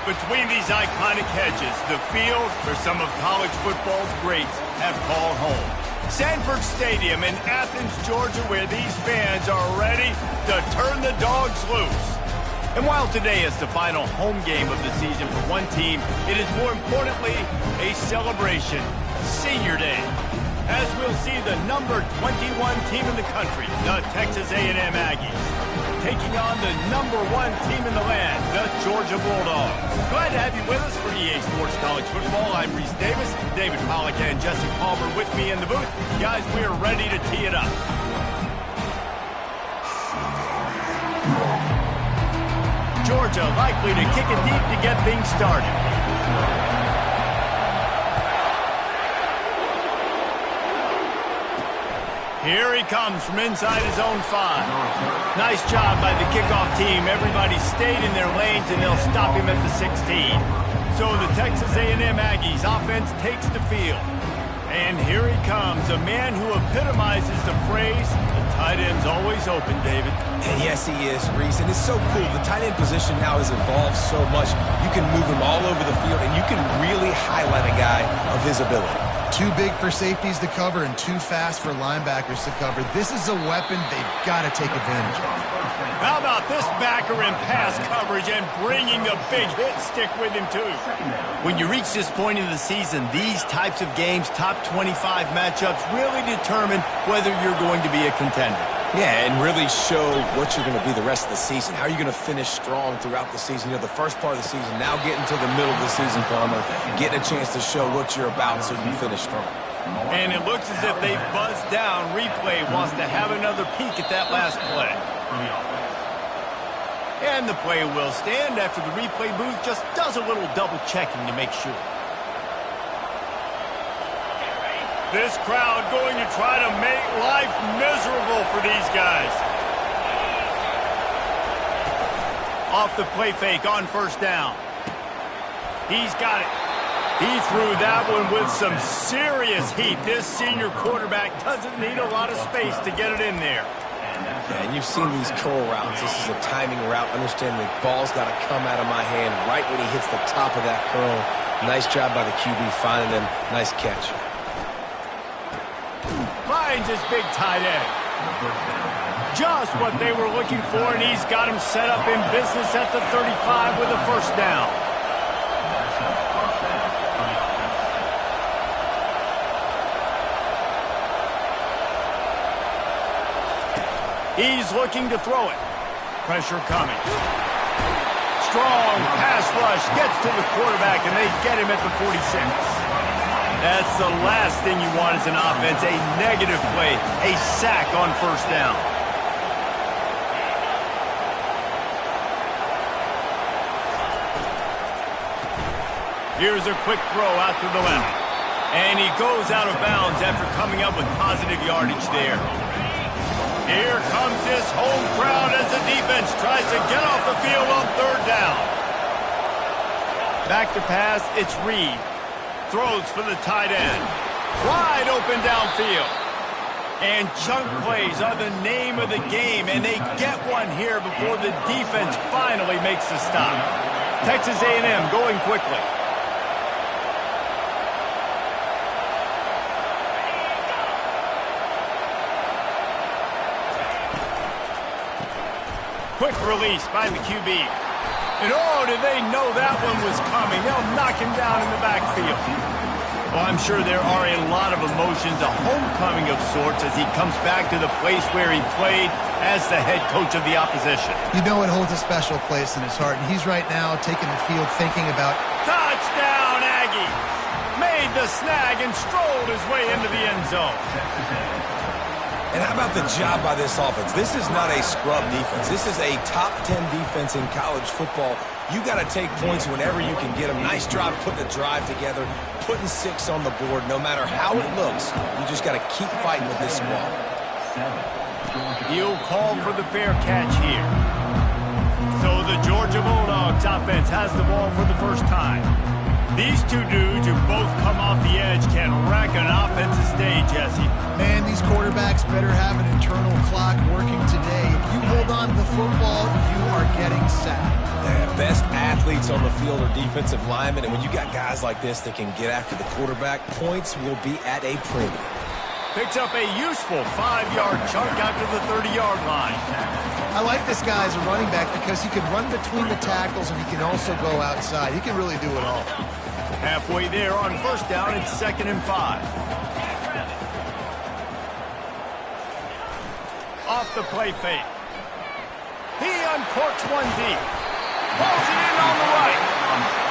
Between these iconic hedges, the field where some of college football's greats have called home. Sanford Stadium in Athens, Georgia, where these fans are ready to turn the dogs loose. And while today is the final home game of the season for one team, it is more importantly a celebration, Senior Day, as we'll see the number 21 team in the country, the Texas A&M Aggies, taking on the number 1 team in the land, the Georgia Bulldogs. Glad to have you with us for EA Sports College Football. I'm Reese Davis, David Pollack and Jesse Palmer with me in the booth. Guys, we are ready to tee it up. Georgia likely to kick it deep to get things started. Here he comes from inside his own 5. Nice job by the kickoff team. Everybody stayed in their lanes, and they'll stop him at the 16. So the Texas A&M Aggies offense takes the field. And here he comes, a man who epitomizes the phrase, the tight end's always open, David. And yes, he is, Reese. And it's so cool. The tight end position now has evolved so much. You can move him all over the field, and you can really highlight a guy of his ability. Too big for safeties to cover and too fast for linebackers to cover. This is a weapon they've got to take advantage of. How about this backer in pass coverage and bringing a big hit stick with him, too? When you reach this point in the season, these types of games, top 25 matchups, really determine whether you're going to be a contender. Yeah, and really show what you're going to be the rest of the season. How are you going to finish strong throughout the season? You know, the first part of the season, now getting to the middle of the season, Palmer, getting a chance to show what you're about so you can finish strong. And it looks as if they've buzzed down. Replay wants to have another peek at that last play. And the play will stand after the replay booth just does a little double checking to make sure. This crowd going to try to make life miserable for these guys. Off the play fake on first down. He's got it. He threw that one with some serious heat. This senior quarterback doesn't need a lot of space to get it in there. Yeah, and you've seen these curl routes. This is a timing route. Understand the ball's got to come out of my hand right when he hits the top of that curl. Nice job by the QB finding him. Nice catch. Finds his big tight end. Just what they were looking for, and he's got him set up in business at the 35 with a first down. He's looking to throw it. Pressure coming. Strong pass rush gets to the quarterback, and they get him at the 46. That's the last thing you want as an offense, a negative play, a sack on first down. Here's a quick throw out to the left. And he goes out of bounds after coming up with positive yardage there. Here comes this home crowd as the defense tries to get off the field on third down. Back to pass, it's Reed. Throws for the tight end. Wide open downfield. And chunk plays are the name of the game, and they get one here before the defense finally makes the stop. Texas A&M going quickly. Quick release by the QB. And oh, did they know that one was coming? They'll knock him down in the backfield. Well, I'm sure there are a lot of emotions, a homecoming of sorts as he comes back to the place where he played as the head coach of the opposition. You know it holds a special place in his heart, and he's right now taking the field thinking about... Touchdown, Aggie! Made the snag and strolled his way into the end zone. And how about the job by this offense? This is not a scrub defense. This is a top 10 defense in college football. You got to take points whenever you can get them. Nice job putting the drive together, putting 6 on the board. No matter how it looks, you just got to keep fighting with this squad. He'll call for the fair catch here. So the Georgia Bulldogs offense has the ball for the first time. These two dudes who both come off the edge can wreck an offensive stage, Jesse. Man, these quarterbacks better have an internal clock working today. If you hold on to the football, you are getting sacked. Yeah, best athletes teammates on the field are defensive linemen, and when you got guys like this that can get after the quarterback, points will be at a premium. Picks up a useful 5-yard chunk out to the 30-yard line. I like this guy as a running back because he can run between the tackles and he can also go outside. He can really do it all. Halfway there on first down, it's 2nd and 5. Off the play fake. He uncorks one deep. Pulls it in on the right.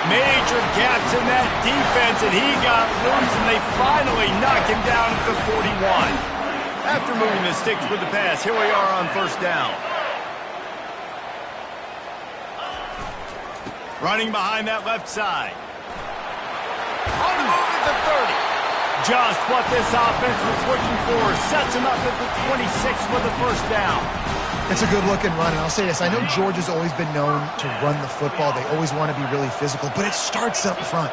Major gaps in that defense, and he got loose, and they finally knock him down at the 41. After moving the sticks with the pass, here we are on first down. Running behind that left side. On the move at the 30. Just what this offense was looking for. Sets him up at the 26 with the first down. It's a good-looking run, and I'll say this. I know Georgia's always been known to run the football. They always want to be really physical, but it starts up front.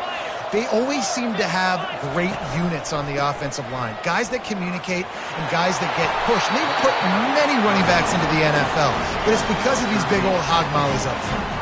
They always seem to have great units on the offensive line. Guys that communicate and guys that get pushed. And they've put many running backs into the NFL, but it's because of these big old hog mollies up front.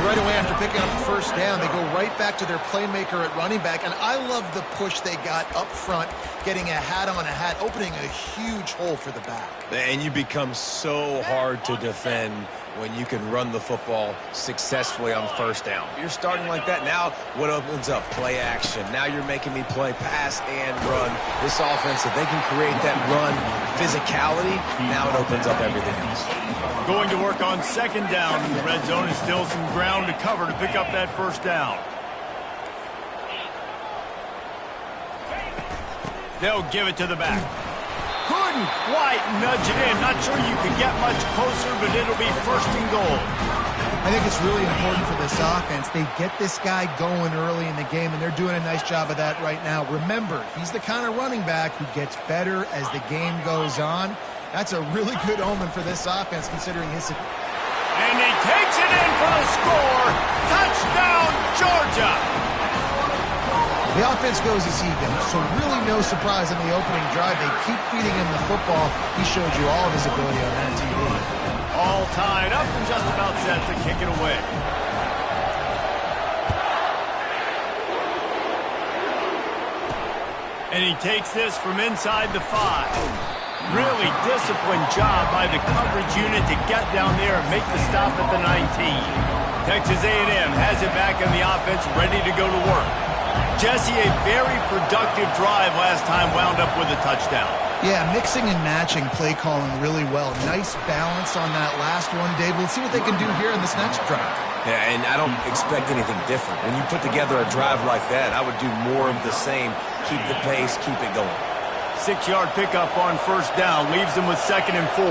Right away after picking up the first down, they go right back to their playmaker at running back, and I love the push they got up front, getting a hat on a hat, opening a huge hole for the back. And you become so hard to defend when you can run the football successfully on first down. You're starting like that. Now what opens up? Play action. Now you're making me play pass and run. This offense, if they can create that run physicality, now it opens up everything else. Going to work on 2nd down. The red zone is still some ground to cover to pick up that first down. They'll give it to the back. Couldn't quite nudge it in. Not sure you could get much closer, but it'll be 1st and goal. I think it's really important for this offense. They get this guy going early in the game, and they're doing a nice job of that right now. Remember, he's the kind of running back who gets better as the game goes on. That's a really good omen for this offense, considering his... And he takes it in for the score. Touchdown, Georgia! The offense goes as he goes, so really no surprise in the opening drive. They keep feeding him the football. He showed you all of his ability on that TV. All tied up and just about set to kick it away. And he takes this from inside the 5. Really disciplined job by the coverage unit to get down there and make the stop at the 19. Texas A&M has it back in the offense, ready to go to work. Jesse, a very productive drive last time, wound up with a touchdown. Yeah, mixing and matching play calling really well. Nice balance on that last one, Dave. We'll see what they can do here in this next drive. Yeah, and I don't expect anything different. When you put together a drive like that, I would do more of the same. Keep the pace, keep it going. 6-yard pickup on first down leaves them with 2nd and 4.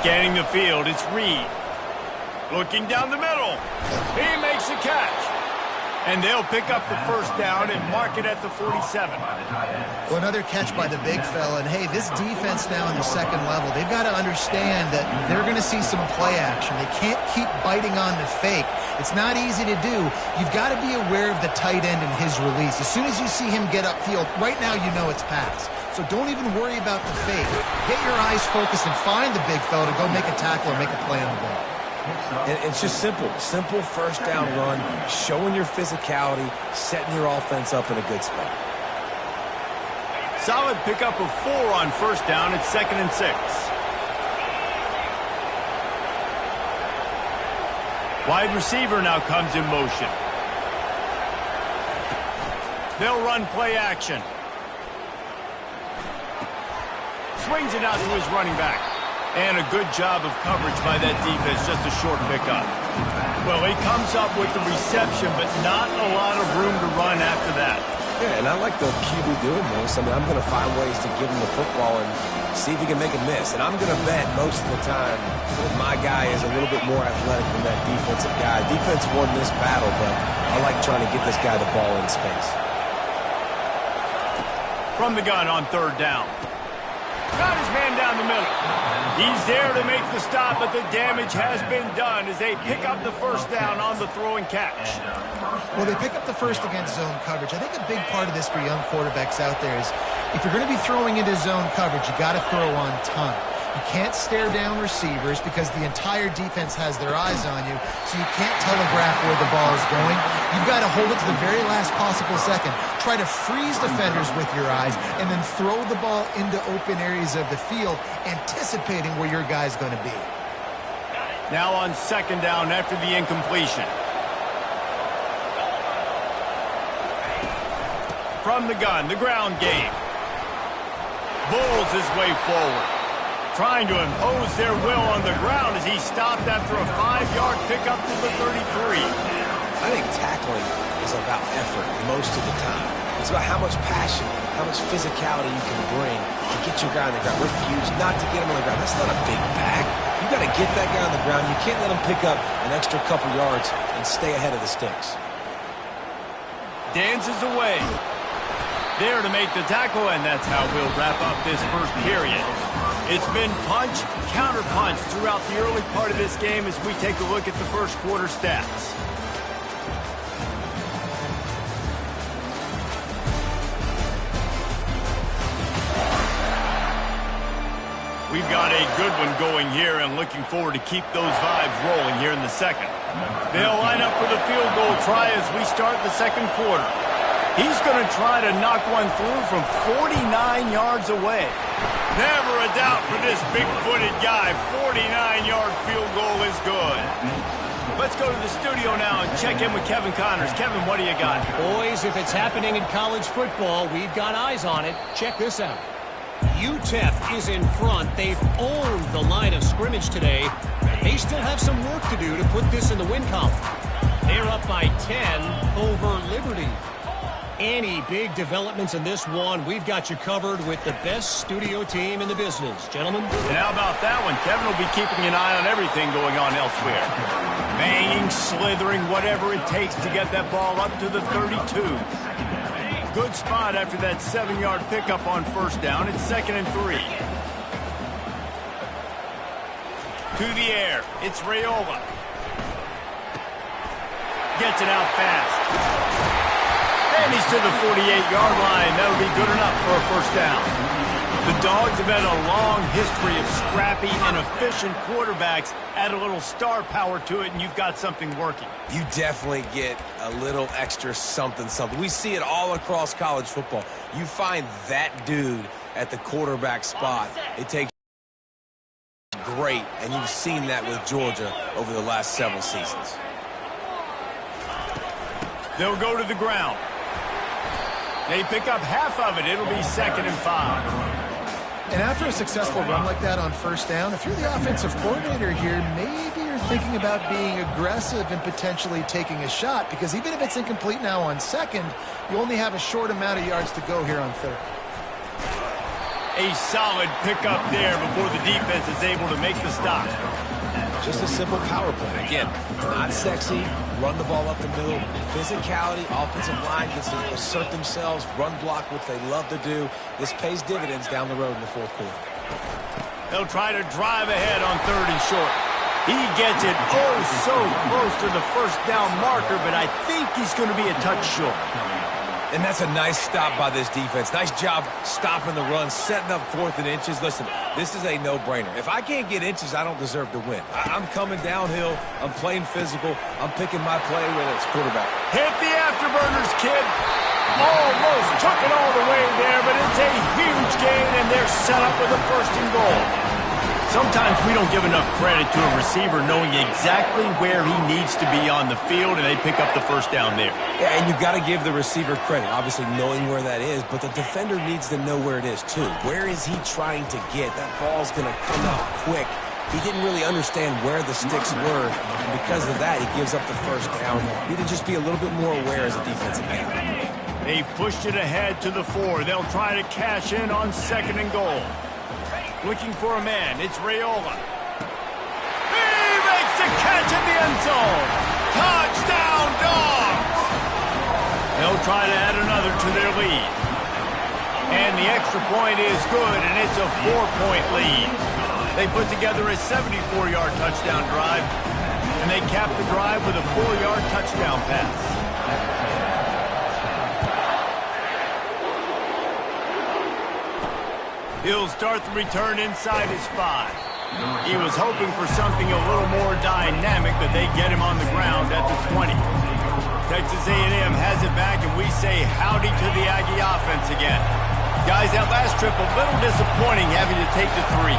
Scanning the field, it's Reed. Looking down the middle. He makes the catch. And they'll pick up the first down and mark it at the 47. Well, another catch by the big fella. And, hey, this defense now in the second level, they've got to understand that they're going to see some play action. They can't keep biting on the fake. It's not easy to do. You've got to be aware of the tight end and his release. As soon as you see him get upfield, right now you know it's pass. So don't even worry about the fake. Get your eyes focused and find the big fella to go make a tackle or make a play on the ball. And it's just simple first down run, showing your physicality, setting your offense up in a good spot. Solid pickup of 4 on first down. It's 2nd and 6. Wide receiver now comes in motion. They'll run play action. Swings it out to his running back. And a good job of coverage by that defense, just a short pickup. Well, he comes up with the reception, but not a lot of room to run after that. Yeah, and I like the QB doing this. I mean, I'm going to find ways to give him the football and see if he can make a miss. And I'm going to bet most of the time that my guy is a little bit more athletic than that defensive guy. Defense won this battle, but I like trying to get this guy the ball in space. From the gun on third down. Got his man down the middle. He's there to make the stop, but the damage has been done as they pick up the first down on the throw and catch. Well, they pick up the first against zone coverage. I think a big part of this for young quarterbacks out there is if you're going to be throwing into zone coverage, you got to throw on time. You can't stare down receivers because the entire defense has their eyes on you, so you can't telegraph where the ball is going. You've got to hold it to the very last possible second. Try to freeze defenders with your eyes and then throw the ball into open areas of the field, anticipating where your guy's going to be. Now on second down after the incompletion. From the gun, the ground game. Bulls his way forward. Trying to impose their will on the ground as he stopped after a 5-yard pickup to the 33. I think tackling is about effort most of the time. It's about how much passion, how much physicality you can bring to get your guy on the ground. Refuse not to get him on the ground. That's not a big bag. You got to get that guy on the ground. You can't let him pick up an extra couple yards and stay ahead of the sticks. Dances away. There to make the tackle, and that's how we'll wrap up this first period. It's been punch, counter punch throughout the early part of this game as we take a look at the first quarter stats. We've got a good one going here and looking forward to keep those vibes rolling here in the second. They'll line up for the field goal try as we start the second quarter. He's going to try to knock one through from 49 yards away. Never a doubt for this big-footed guy. 49-yard field goal is good. Let's go to the studio now and check in with Kevin Connors. Kevin, what do you got? Boys, if it's happening in college football, we've got eyes on it. Check this out. UTEP is in front. They've owned the line of scrimmage today. They still have some work to do to put this in the win column. They're up by 10 over Liberty. Any big developments in this one, we've got you covered with the best studio team in the business. Gentlemen? And how about that one? Kevin will be keeping an eye on everything going on elsewhere. Banging, slithering, whatever it takes to get that ball up to the 32. Good spot after that 7-yard pickup on first down. It's 2nd and 3. To the air. It's Raiola. Gets it out fast. And he's to the 48-yard line. That'll be good enough for a first down. The Dogs have had a long history of scrappy and efficient quarterbacks. Add a little star power to it, and you've got something working. You definitely get a little extra something. We see it all across college football. You find that dude at the quarterback spot. It takes great, and you've seen that with Georgia over the last several seasons. They'll go to the ground. They pick up half of it. It'll be 2nd and 5. And after a successful run like that on first down, if you're the offensive coordinator here, maybe you're thinking about being aggressive and potentially taking a shot, because even if it's incomplete now on second, you only have a short amount of yards to go here on third. A solid pickup there before the defense is able to make the stop. Just a simple power play. Again, not sexy, run the ball up the middle, physicality, offensive line gets to assert themselves, run block, which they love to do. This pays dividends down the road in the fourth quarter. They'll try to drive ahead on 3rd and short. He gets it so close to the first down marker, but I think he's going to be a touch short. And that's a nice stop by this defense. Nice job stopping the run, setting up 4th and inches. Listen, this is a no-brainer. If I can't get inches, I don't deserve to win. I'm coming downhill. I'm playing physical. I'm picking my play, whether it's quarterback. Hit the afterburners, kid. Almost took it all the way there, but it's a huge gain, and they're set up with a 1st and goal. Sometimes we don't give enough credit to a receiver knowing exactly where he needs to be on the field, and they pick up the first down there. Yeah, and you've got to give the receiver credit, obviously knowing where that is, but the defender needs to know where it is too. Where is he trying to get? That ball's going to come out quick. He didn't really understand where the sticks were, and because of that, he gives up the first down. He need to just be a little bit more aware as a defensive back. They've pushed it ahead to the 4. They'll try to cash in on 2nd and goal. Looking for a man. It's Raiola. He makes the catch in the end zone. Touchdown, Dogs! They'll try to add another to their lead. And the extra point is good, and it's a 4-point lead. They put together a 74-yard touchdown drive, and they cap the drive with a 4-yard touchdown pass. He'll start the return inside his 5. He was hoping for something a little more dynamic, but they get him on the ground at the 20. Texas A&M has it back, and we say howdy to the Aggie offense again. Guys, that last trip a little disappointing having to take the 3.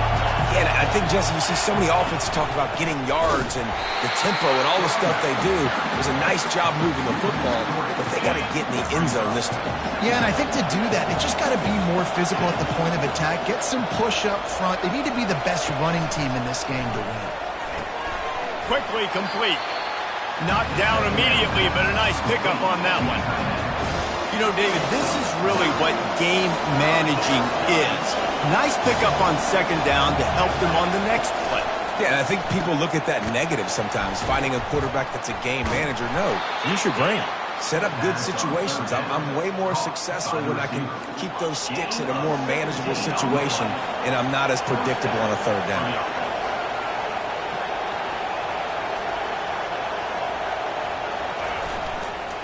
Yeah, and I think, Jesse, you see so many offenses talk about getting yards and the tempo and all the stuff they do. It was a nice job moving the football, but they got to get in the end zone this time. Yeah, and I think to do that, they just got to be more physical at the point of attack, get some push up front. They need to be the best running team in this game to win. Quickly complete. Knocked down immediately, but a nice pickup on that one. You know, David, this is really what game managing is. Nice pickup on second down to help them on the next play. Yeah, and I think people look at that negative sometimes, finding a quarterback that's a game manager. No, use your brain. Set up good situations. I'm way more successful when I can keep those sticks in a more manageable situation, and I'm not as predictable on a third down.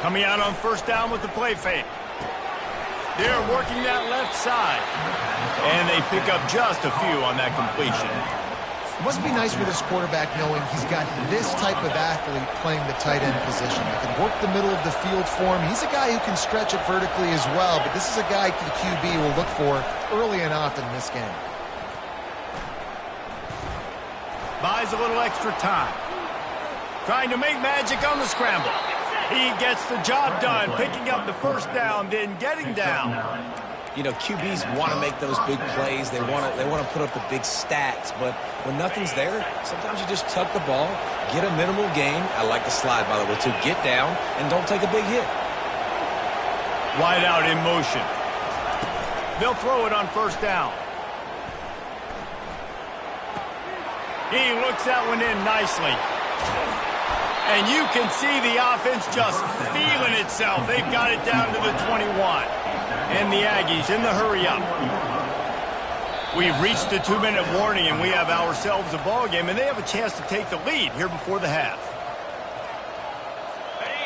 Coming out on first down with the play fake. They're working that left side. And they pick up just a few on that completion. It must be nice for this quarterback knowing he's got this type of athlete playing the tight end position. He can work the middle of the field for him. He's a guy who can stretch it vertically as well, but this is a guy the QB will look for early and often in this game. Buys a little extra time. Trying to make magic on the scramble. He gets the job done, picking up the first down, then getting down. You know, QBs want to make those big plays. They want to put up the big stats. But when nothing's there, sometimes you just tuck the ball, get a minimal gain. I like the slide, by the way, too. Get down and don't take a big hit. Wide out in motion. They'll throw it on first down. He looks that one in nicely. And you can see the offense just feeling itself. They've got it down to the 21. And the Aggies in the hurry-up. We've reached the 2-minute warning, and we have ourselves a ball game, and they have a chance to take the lead here before the half.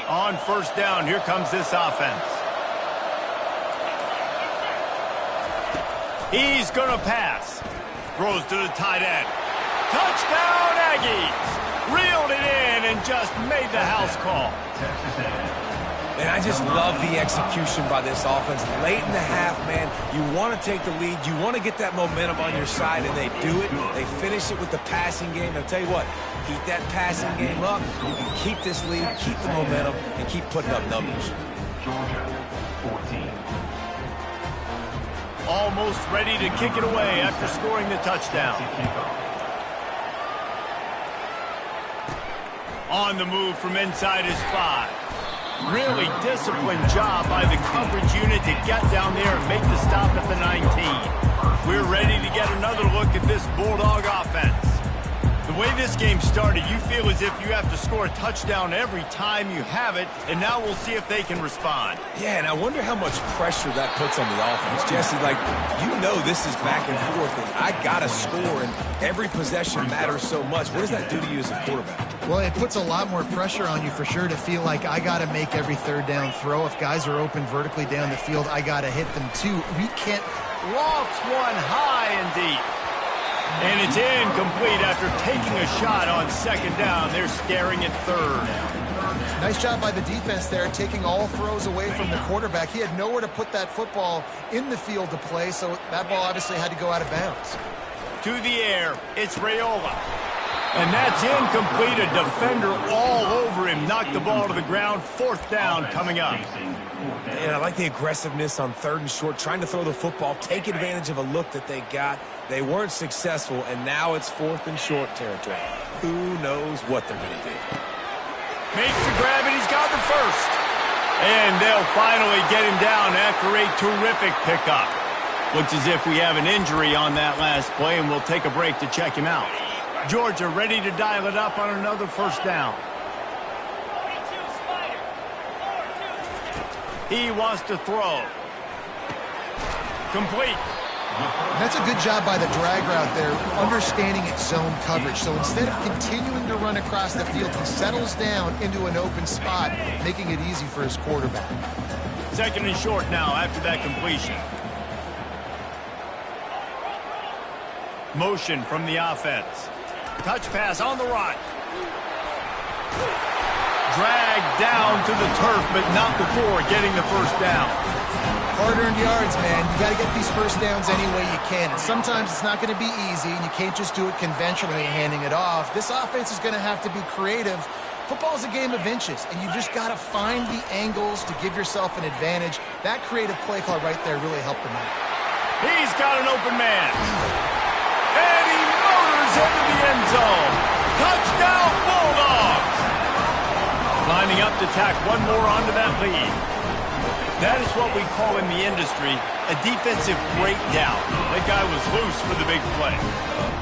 On first down, here comes this offense. He's going to pass. Throws to the tight end. Touchdown, Aggies! Reeled it in and just made the house call. And I just love the execution by this offense. Late in the half, man, you want to take the lead. You want to get that momentum on your side, and they do it. They finish it with the passing game. I'll tell you what, keep that passing game up. You can keep this lead, keep the momentum, and keep putting up numbers. Georgia, 14. Almost ready to kick it away after scoring the touchdown. On the move from inside his 5. Really disciplined job by the coverage unit to get down there and make the stop at the 19. We're ready to get another look at this Bulldog offense. The way this game started, you feel as if you have to score a touchdown every time you have it, and now we'll see if they can respond. Yeah, and I wonder how much pressure that puts on the offense. Jesse, like, you know this is back and forth, and I got to score, and every possession matters so much. What does that do to you as a quarterback? Well, it puts a lot more pressure on you for sure to feel like I got to make every third down throw. If guys are open vertically down the field, I got to hit them too. We can't. Lofts one high and deep. And it's incomplete after taking a shot on second down. They're staring at third. Nice job by the defense there, taking all throws away from the quarterback. He had nowhere to put that football in the field to play, so that ball obviously had to go out of bounds. To the air, it's Raiola. And that's incomplete. A defender all over him. Knocked the ball to the ground. Fourth down coming up. And I like the aggressiveness on third and short, trying to throw the football, take advantage of a look that they got. They weren't successful, and now it's fourth and short territory. Who knows what they're going to do? Makes the grab, and he's got the first. And they'll finally get him down after a terrific pickup. Looks as if we have an injury on that last play, and we'll take a break to check him out. Georgia ready to dial it up on another first down. He wants to throw. Complete. That's a good job by the drag route there, understanding its zone coverage. So instead of continuing to run across the field, he settles down into an open spot, making it easy for his quarterback. Second and short now after that completion. Motion from the offense. Touch pass on the right. Dragged down to the turf, but not before getting the first down. Hard-earned yards, man. You got to get these first downs any way you can. And sometimes it's not going to be easy, and you can't just do it conventionally handing it off. This offense is going to have to be creative. Football is a game of inches, and you just got to find the angles to give yourself an advantage. That creative play call right there really helped them out. He's got an open man. And he motors into the end zone. Touchdown, Bulldogs! Lining up to tack one more onto that lead. That is what we call in the industry a defensive breakdown. That guy was loose for the big play.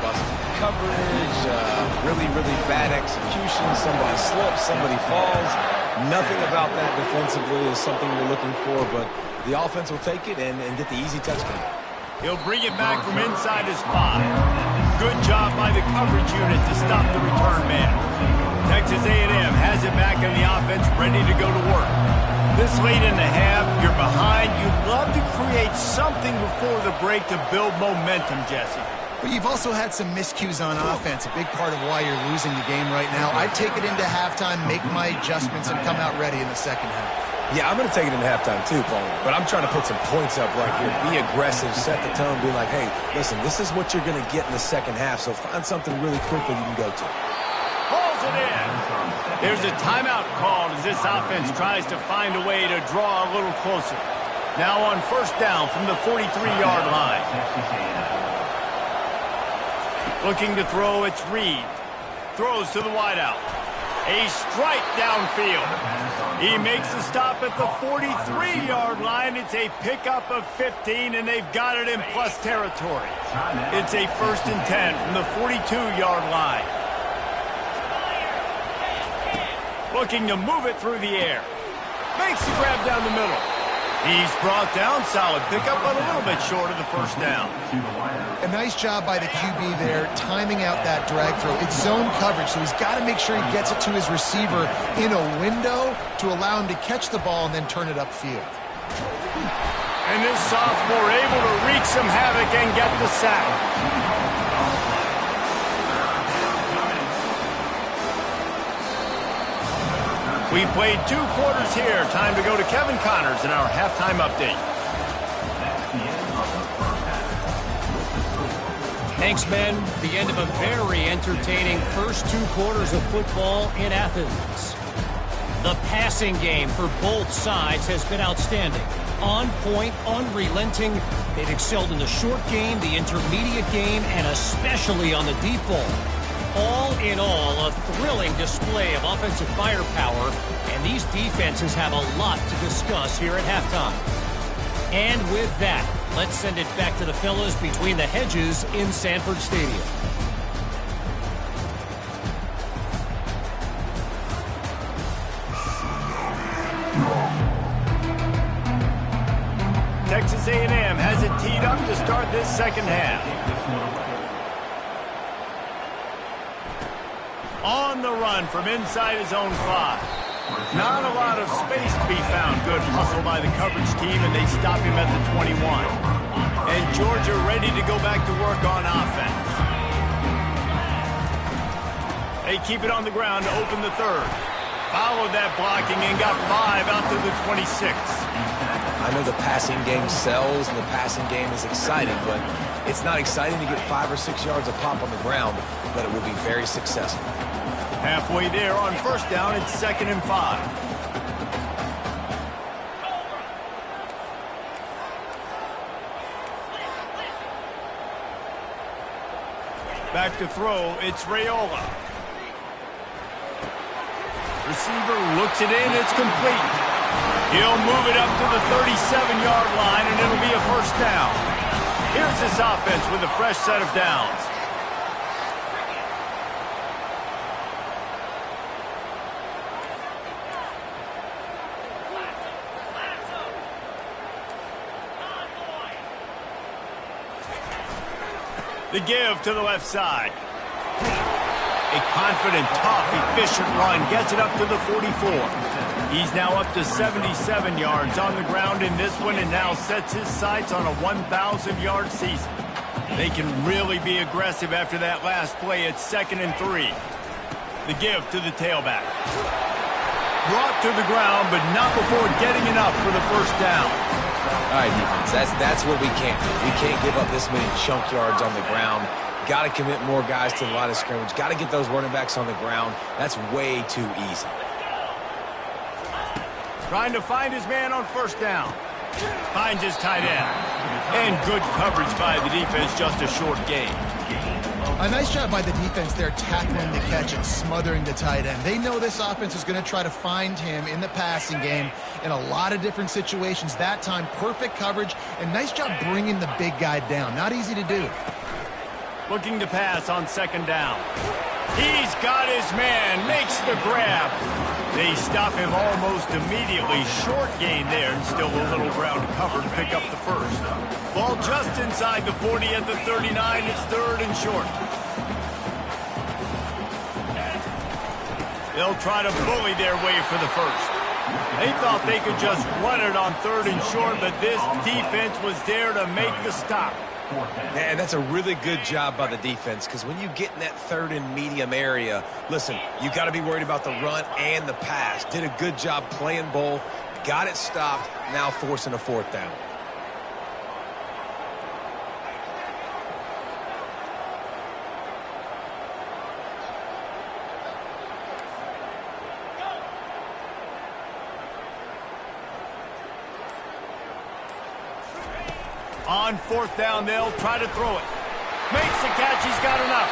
Busted coverage, really bad execution. Somebody slips, somebody falls. Nothing about that defensively is something we're looking for, but the offense will take it and get the easy touchdown. He'll bring it back from inside his 5. Good job by the coverage unit to stop the return man. Texas A&M has it back on the offense, ready to go to work. This late in the half, you're behind. You'd love to create something before the break to build momentum, Jesse. But you've also had some miscues on offense, a big part of why you're losing the game right now. I'd take it into halftime, make my adjustments, and come out ready in the second half. Yeah, I'm going to take it into halftime too, Paul. But I'm trying to put some points up right here. Be aggressive, set the tone, be like, hey, listen, this is what you're going to get in the second half, so find something really quickly you can go to. Pulls it in. There's a timeout called as this offense tries to find a way to draw a little closer. Now on first down from the 43-yard line. Looking to throw, it's Reed. Throws to the wideout. A strike downfield. He makes the stop at the 43-yard line. It's a pickup of 15, and they've got it in plus territory. It's a 1st and 10 from the 42-yard line. Looking to move it through the air. Makes the grab down the middle. He's brought down. Solid pickup, but a little bit short of the first down. A nice job by the QB there, timing out that drag throw. It's zone coverage, so he's got to make sure he gets it to his receiver in a window to allow him to catch the ball and then turn it upfield. And this sophomore able to wreak some havoc and get the sack. We've played 2 quarters here. Time to go to Kevin Connors in our halftime update. Thanks, Ben. The end of a very entertaining first 2 quarters of football in Athens. The passing game for both sides has been outstanding. On point, unrelenting. They've excelled in the short game, the intermediate game, and especially on the deep ball. All in all, a thrilling display of offensive firepower, and these defenses have a lot to discuss here at halftime. And with that, let's send it back to the fellas between the hedges in Sanford Stadium. Texas A&M has it teed up to start this second half. On the run from inside his own 5. Not a lot of space to be found. Good hustle by the coverage team, and they stop him at the 21. And Georgia ready to go back to work on offense. They keep it on the ground to open the 3rd. Followed that blocking and got 5 out to the 26. I know the passing game sells and the passing game is exciting, but it's not exciting to get 5 or 6 yards of pop on the ground, but it will be very successful. Halfway there on first down, it's 2nd and 5. Back to throw, it's Raiola. Receiver looks it in, it's complete. He'll move it up to the 37-yard line, and it'll be a first down. Here's this offense with a fresh set of downs. The give to the left side. A confident, tough, efficient run gets it up to the 44. He's now up to 77 yards on the ground in this one and now sets his sights on a 1,000-yard season. They can really be aggressive after that last play at 2nd and 3. The give to the tailback. Brought to the ground, but not before getting enough for the first down. All right, defense, that's what we can't do. We can't give up this many chunk yards on the ground. Got to commit more guys to the line of scrimmage. Got to get those running backs on the ground. That's way too easy. Trying to find his man on first down. Finds his tight end. And good coverage by the defense, just a short gain. A nice job by the defense there tackling the catch and smothering the tight end. They know this offense is going to try to find him in the passing game in a lot of different situations. That time, perfect coverage, and nice job bringing the big guy down. Not easy to do. Looking to pass on 2nd down. He's got his man, makes the grab. They stop him almost immediately. Short gain there, and still a little ground to cover to pick up the first. Ball just inside the 40 at the 39. It's 3rd and short. They'll try to bully their way for the first. They thought they could just run it on 3rd and short, but this defense was there to make the stop. Man, that's a really good job by the defense, because when you get in that 3rd and medium area, listen, you got to be worried about the run and the pass. Did a good job playing both, got it stopped, now forcing a 4th down. On 4th down, they'll try to throw it. Makes the catch, he's got enough.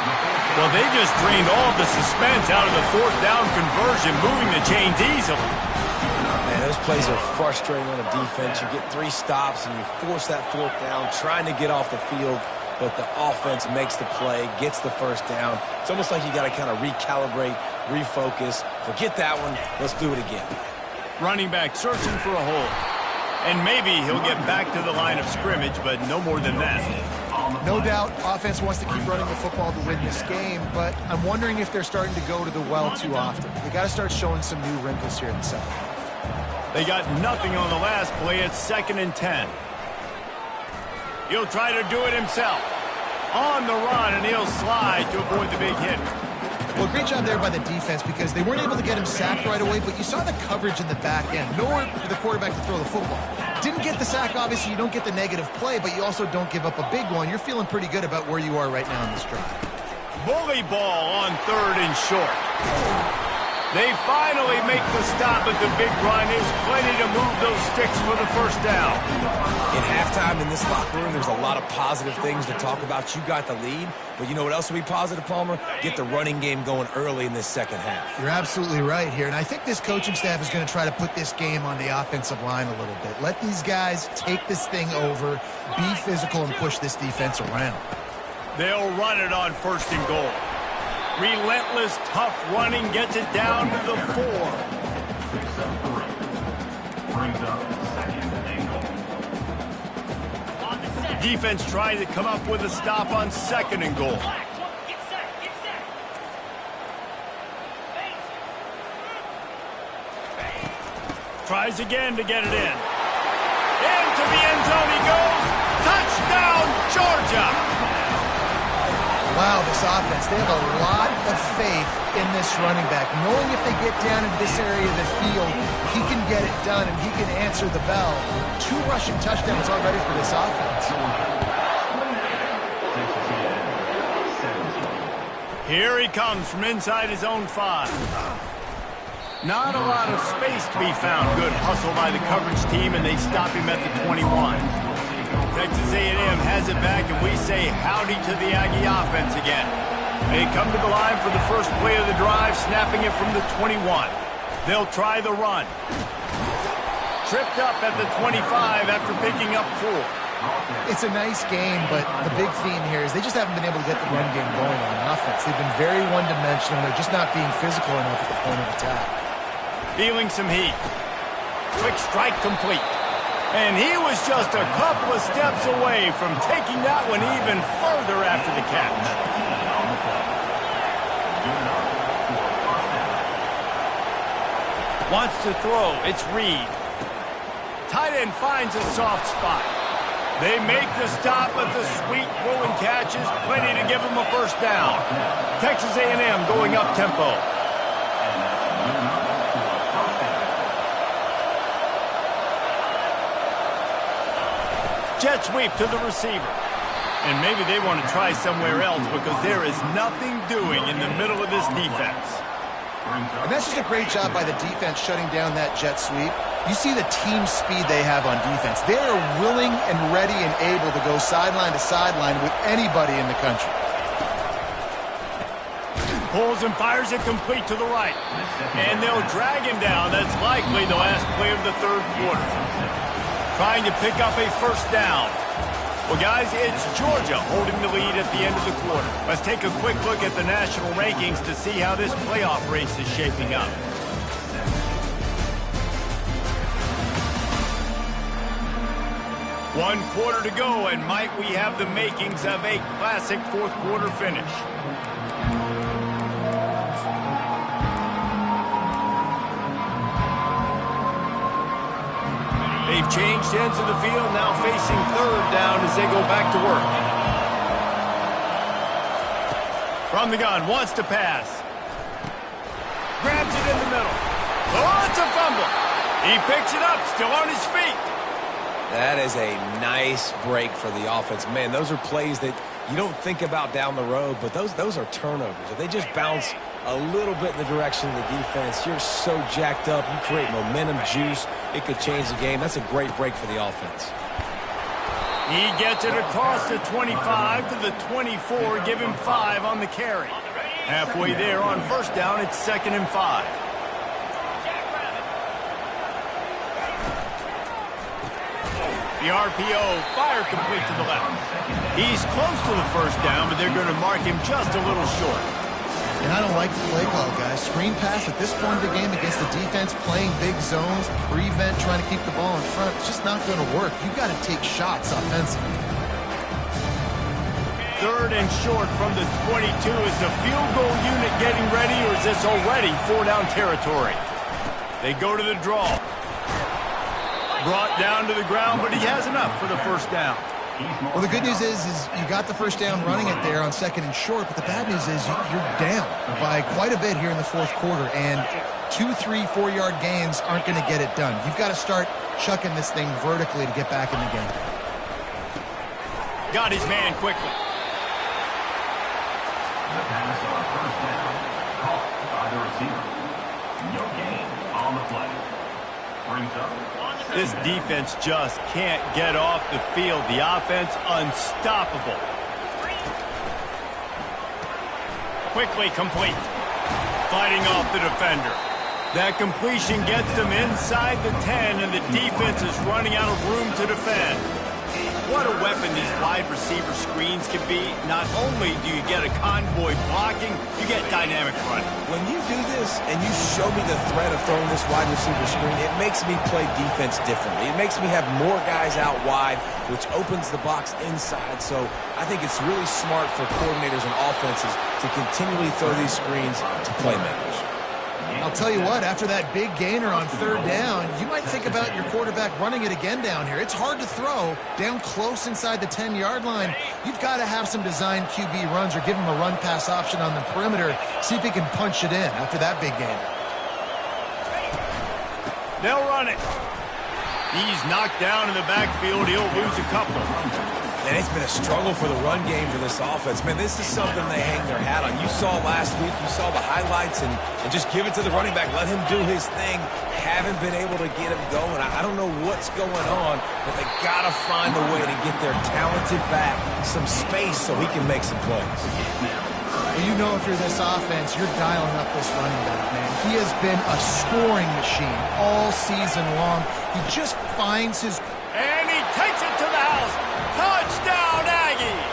Well, they just drained all the suspense out of the 4th down conversion, moving the chains easily. Man, those plays are frustrating on a defense. You get 3 stops and you force that 4th down, trying to get off the field, but the offense makes the play, gets the first down. It's almost like you got to kind of recalibrate, refocus. Forget that one, let's do it again. Running back searching for a hole. And maybe he'll get back to the line of scrimmage, but no more than that. No doubt, offense wants to keep running the football to win this game, but I'm wondering if they're starting to go to the well too often. They got to start showing some new wrinkles here in the second. They got nothing on the last play at 2nd and 10. He'll try to do it himself. On the run, and he'll slide to avoid the big hit. Well, great job there by the defense, because they weren't able to get him sacked right away, but you saw the coverage in the back end. Nowhere for the quarterback to throw the football. Didn't get the sack, obviously. You don't get the negative play, but you also don't give up a big one. You're feeling pretty good about where you are right now in this drive. Bully ball on 3rd and short. They finally make the stop at the big run. There's plenty to move those sticks for the first down. In halftime in this locker room, there's a lot of positive things to talk about. You got the lead, but you know what else will be positive, Palmer? Get the running game going early in this second half. You're absolutely right here, and I think this coaching staff is going to try to put this game on the offensive line a little bit. Let these guys take this thing over, be physical, and push this defense around. They'll run it on 1st and goal. Relentless, tough running gets it down to the 4. Brings up 2nd and goal. Defense trying to come up with a stop on 2nd and goal. Tries again to get it in. Into the end zone he goes. Touchdown, Georgia! Wow, this offense, they have a lot of faith in this running back. Knowing if they get down into this area of the field, he can get it done and he can answer the bell. 2 rushing touchdowns already for this offense. Here he comes from inside his own 5. Not a lot of space to be found. Good hustle by the coverage team, and they stop him at the 21. Texas A&M has it back, and we say howdy to the Aggie offense again. They come to the line for the first play of the drive, snapping it from the 21. They'll try the run. Tripped up at the 25 after picking up 4. It's a nice game, but the big theme here is they just haven't been able to get the run game going on offense. They've been very one-dimensional. They're just not being physical enough at the point of attack. Feeling some heat. Quick strike complete. And he was just a couple of steps away from taking that one even further after the catch. Wants to throw. It's Reed. Tight end finds a soft spot. They make the stop, but the sweet throwing catch is plenty to give them a first down. Texas A&M going up tempo. Jet sweep to the receiver. And maybe they want to try somewhere else because there is nothing doing in the middle of this defense. And that's just a great job by the defense shutting down that jet sweep. You see the team speed they have on defense. They are willing and ready and able to go sideline to sideline with anybody in the country. Pulls and fires it complete to the right. And they'll drag him down. That's likely the last play of the third quarter. Trying to pick up a first down. Well, guys, it's Georgia holding the lead at the end of the quarter. Let's take a quick look at the national rankings to see how this playoff race is shaping up. One quarter to go, and might we have the makings of a classic fourth quarter finish. They've changed ends of the field, now facing third down as they go back to work. From the gun, wants to pass. Grabs it in the middle. Oh, it's a fumble. He picks it up, still on his feet. That is a nice break for the offense. Man, those are plays that you don't think about down the road, but those are turnovers. If they just bounce a little bit in the direction of the defense, you're so jacked up. You create momentum, juice. It could change the game. That's a great break for the offense. He gets it across the 25 to the 24. Give him 5 on the carry. Halfway there on first down, it's 2nd and 5. The RPO, fire complete to the left. He's close to the first down, but they're going to mark him just a little short. And I don't like the play call, guys. Screen pass at this point of the game against the defense, playing big zones, prevent, trying to keep the ball in front. It's just not going to work. You've got to take shots offensively. 3rd and short from the 22. Is the field goal unit getting ready, or is this already 4-down territory? They go to the draw. Brought down to the ground, but he has enough for the first down. Well, the good news is you got the first down running it there on 2nd and short, but the bad news is you're down by quite a bit here in the fourth quarter, and 2, 3, 4-yard gains aren't going to get it done. You've got to start chucking this thing vertically to get back in the game. Got his man quickly. The pass on first down, caught by the receiver. No gain on the play. Brings up. This defense just can't get off the field. The offense unstoppable. Quickly complete. Fighting off the defender. That completion gets them inside the 10, and the defense is running out of room to defend. What a weapon these wide receiver screens can be. Not only do you get a convoy blocking, you get dynamic running. When you do this and you show me the threat of throwing this wide receiver screen, it makes me play defense differently. It makes me have more guys out wide, which opens the box inside. So I think it's really smart for coordinators and offenses to continually throw these screens to playmakers. I'll tell you what, after that big gainer on 3rd down, you might think about your quarterback running it again down here. It's hard to throw down close inside the 10-yard line. You've got to have some designed QB runs or give him a run-pass option on the perimeter. See if he can punch it in after that big gainer. They'll run it. He's knocked down in the backfield. He'll lose a couple. And it's been a struggle for the run game for this offense. Man, this is something they hang their hat on. You saw last week, you saw the highlights, and just give it to the running back. Let him do his thing. Haven't been able to get him going. I don't know what's going on, but they got to find a way to get their talented back some space so he can make some plays. Well, you know if you're this offense, you're dialing up this running back, man. He has been a scoring machine all season long. He just finds his... And he takes it to the house. Touchdown, Aggies!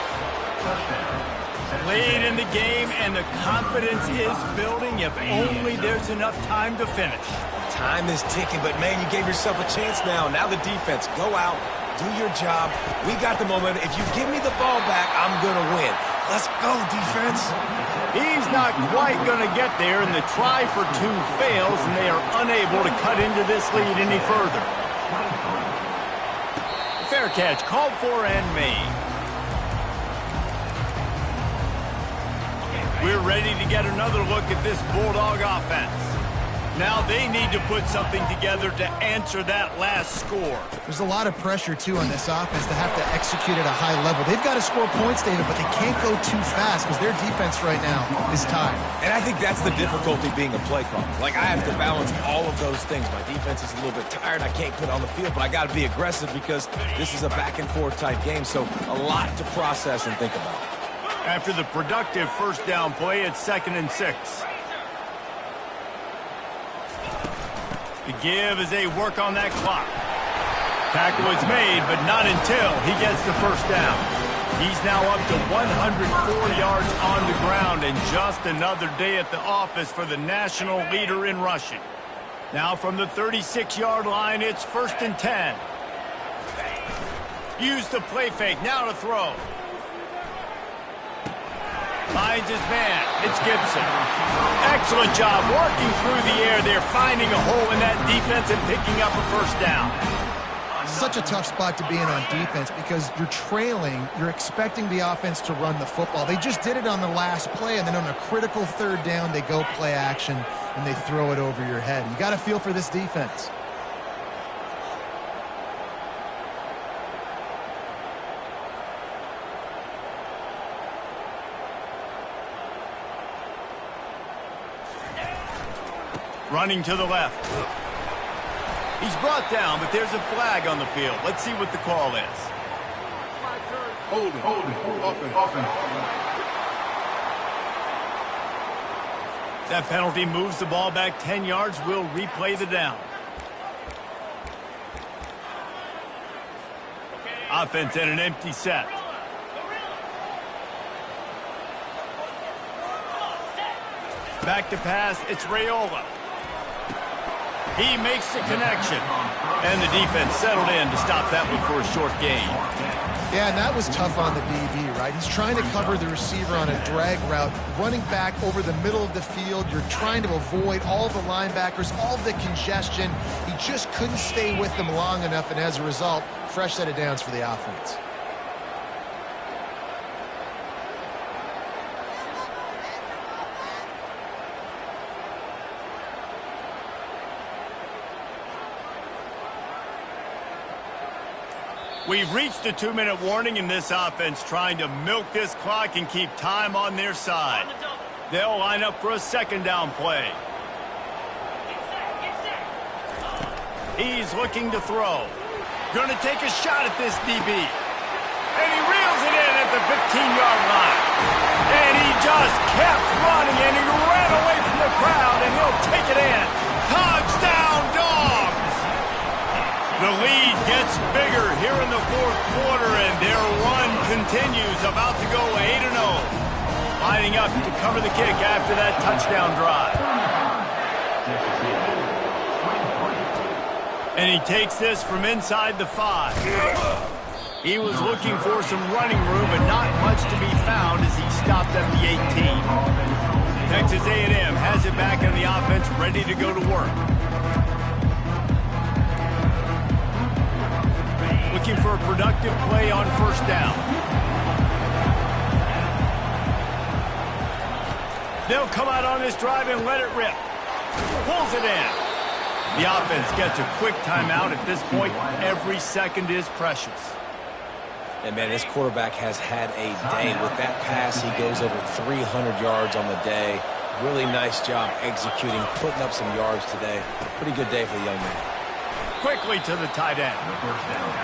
Lead in the game, and the confidence is building if only there's enough time to finish. Time is ticking, but, man, you gave yourself a chance now. Now the defense, go out, do your job. We got the momentum. If you give me the ball back, I'm going to win. Let's go, defense. He's not quite going to get there, and the try for 2 fails, and they are unable to cut into this lead any further. Fair Fair catch, called for and made. We're ready to get another look at this Bulldog offense. Now they need to put something together to answer that last score. There's a lot of pressure, too, on this offense to have to execute at a high level. They've got to score points, David, but they can't go too fast because their defense right now is tired. And I think that's the difficulty being a play caller. Like, I have to balance all of those things. My defense is a little bit tired. I can't put it on the field, but I got to be aggressive because this is a back-and-forth type game, so a lot to process and think about. After the productive first down play, it's 2nd and 6. The give as they work on that clock. Tackle is made, but not until he gets the first down. He's now up to 104 yards on the ground, and just another day at the office for the national leader in rushing. Now from the 36-yard line, it's 1st and 10. Use the play fake, now to throw. Finds his man. It's Gibson. Excellent job working through the air there, finding a hole in that defense and picking up a first down. Such a tough spot to be in on defense because you're trailing. You're expecting the offense to run the football. They just did it on the last play, and then on a critical 3rd down, they go play action, and they throw it over your head. You got to feel for this defense. Running to the left. He's brought down, but there's a flag on the field. Let's see what the call is. Holding. That penalty moves the ball back 10 yards. We'll replay the down. Offense in an empty set. Back to pass. It's Raiola. He makes the connection. And the defense settled in to stop that one for a short gain. Yeah, and that was tough on the DB, right? He's trying to cover the receiver on a drag route, running back over the middle of the field. You're trying to avoid all the linebackers, all the congestion. He just couldn't stay with them long enough, and as a result, fresh set of downs for the offense. We've reached the 2-minute warning in this offense, trying to milk this clock and keep time on their side. They'll line up for a 2nd down play. He's looking to throw. Going to take a shot at this DB. And he reels it in at the 15-yard line. And he just kept running, and he ran away from the crowd, and he'll take it in. Touchdown, Dogs! The lead gets bigger here in the 4th quarter, and their run continues, about to go 8-0. Lining up to cover the kick after that touchdown drive. And he takes this from inside the 5. He was looking for some running room, but not much to be found as he stopped at the 18. Texas A&M has it back in the offense, ready to go to work. Looking for a productive play on 1st down. They'll come out on this drive and let it rip. Pulls it in. The offense gets a quick timeout at this point. Every second is precious. And, man, this quarterback has had a day. With that pass, he goes over 300 yards on the day. Really nice job executing, putting up some yards today. Pretty good day for the young man. Quickly to the tight end.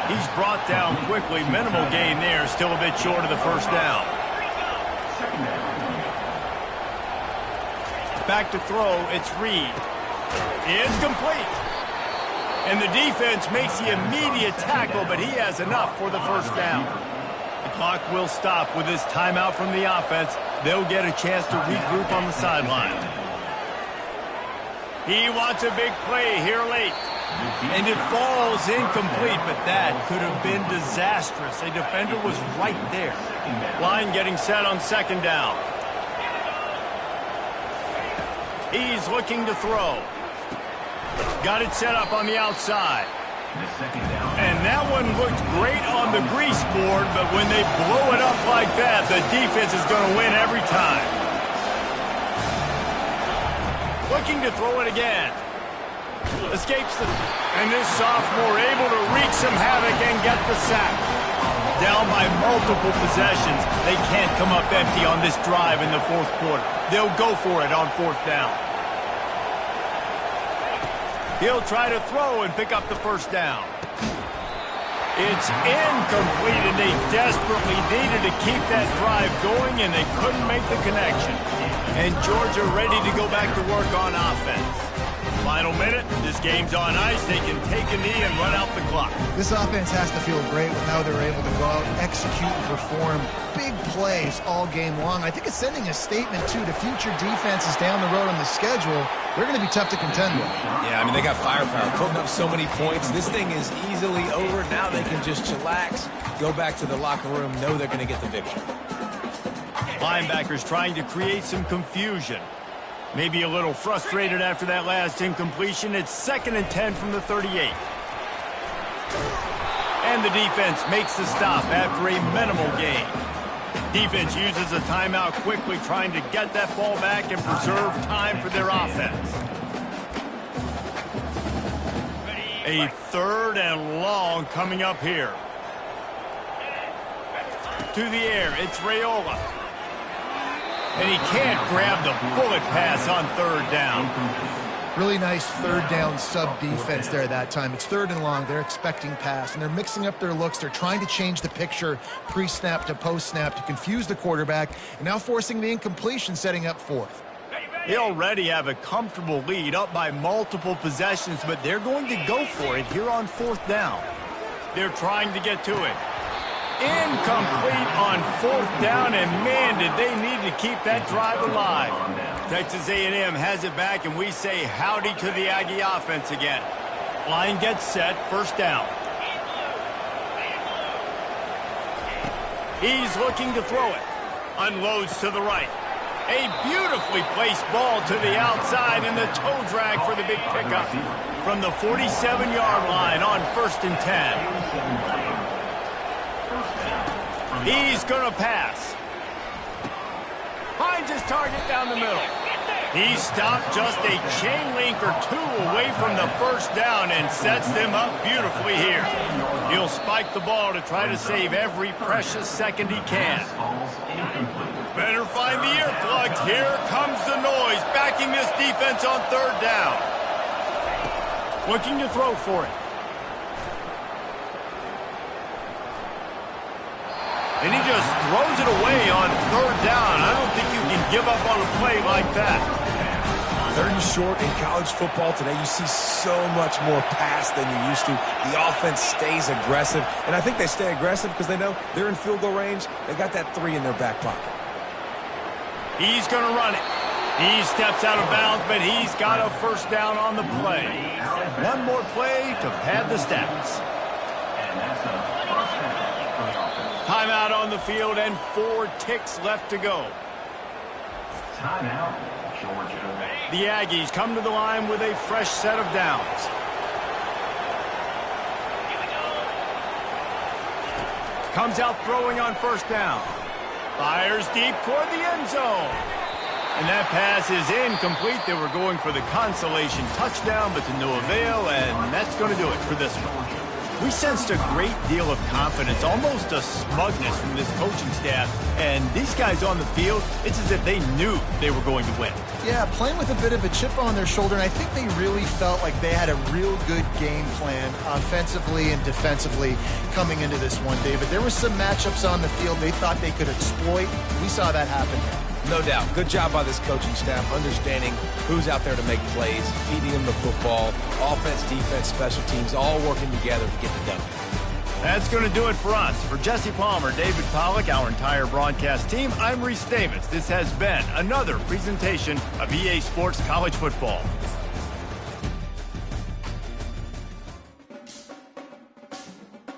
He's brought down quickly. Minimal gain there. Still a bit short of the first down. Back to throw. It's Reed. It's complete. And the defense makes the immediate tackle, but he has enough for the first down. The clock will stop with this timeout from the offense. They'll get a chance to regroup on the sideline. He wants a big play here late. And it falls incomplete, but that could have been disastrous. A defender was right there. Line getting set on 2nd down. He's looking to throw. Got it set up on the outside. The second down. And that one looked great on the grease board, but when they blow it up like that, the defense is going to win every time. Looking to throw it again. Escapes and this sophomore able to wreak some havoc and get the sack. Down by multiple possessions. They can't come up empty on this drive in the fourth quarter. They'll go for it on fourth down. He'll try to throw and pick up the first down. It's incomplete, and they desperately needed to keep that drive going, and they couldn't make the connection. And Georgia ready to go back to work on offense. Final minute, this game's on ice. They can take a knee and run out the clock. This offense has to feel great with how they're able to go out, execute, and perform big plays all game long. I think it's sending a statement, too, to future defenses down the road on the schedule. They're going to be tough to contend with. Yeah, I mean, they got firepower, putting up so many points. This thing is easily over. Now they can just chillax, go back to the locker room, know they're going to get the victory. Linebackers trying to create some confusion. Maybe a little frustrated after that last incompletion. It's 2nd and 10 from the 38. And the defense makes the stop after a minimal gain. Defense uses a timeout quickly, trying to get that ball back and preserve time for their offense. A 3rd and long coming up here. To the air, it's Raiola. And he can't grab the bullet pass on 3rd down. Really nice 3rd down sub-defense there that time. It's 3rd and long. They're expecting pass, and they're mixing up their looks. They're trying to change the picture pre-snap to post-snap to confuse the quarterback, and now forcing the incompletion, setting up 4th. They already have a comfortable lead up by multiple possessions, but they're going to go for it here on 4th down. They're trying to get to it. Incomplete on 4th down, and man, did they need to keep that drive alive. Texas A&M has it back, and we say howdy to the Aggie offense again. Line gets set, 1st down. He's looking to throw it. Unloads to the right. A beautifully placed ball to the outside, and the toe drag for the big pickup from the 47-yard line on 1st and 10. He's going to pass. Finds his target down the middle. He stopped just a chain link or 2 away from the 1st down and sets them up beautifully here. He'll spike the ball to try to save every precious second he can. Better find the earplugs. Here comes the noise, backing this defense on 3rd down. Looking to throw for it. And he just throws it away on 3rd down. I don't think you can give up on a play like that. 3rd and short in college football today. You see so much more pass than you used to. The offense stays aggressive, and I think they stay aggressive because they know they're in field goal range. They got that 3 in their back pocket. He's going to run it. He steps out of bounds, but he's got a 1st down on the play. One more play to pad the stats. And that's a 1st down for the offense. Timeout on the field and 4 ticks left to go. Timeout, Georgia. The Aggies come to the line with a fresh set of downs. Comes out throwing on 1st down. Fires deep toward the end zone. And that pass is incomplete. They were going for the consolation touchdown, but to no avail, and that's going to do it for this one. We sensed a great deal of confidence, almost a smugness from this coaching staff. And these guys on the field, it's as if they knew they were going to win. Yeah, playing with a bit of a chip on their shoulder, and I think they really felt like they had a real good game plan offensively and defensively coming into this one, David. There were some matchups on the field they thought they could exploit. We saw that happen. No doubt. Good job by this coaching staff, understanding who's out there to make plays, feeding them the football, offense, defense, special teams, all working together to get it done. That's going to do it for us. For Jesse Palmer, David Pollack, our entire broadcast team, I'm Reese Davis. This has been another presentation of EA Sports College Football.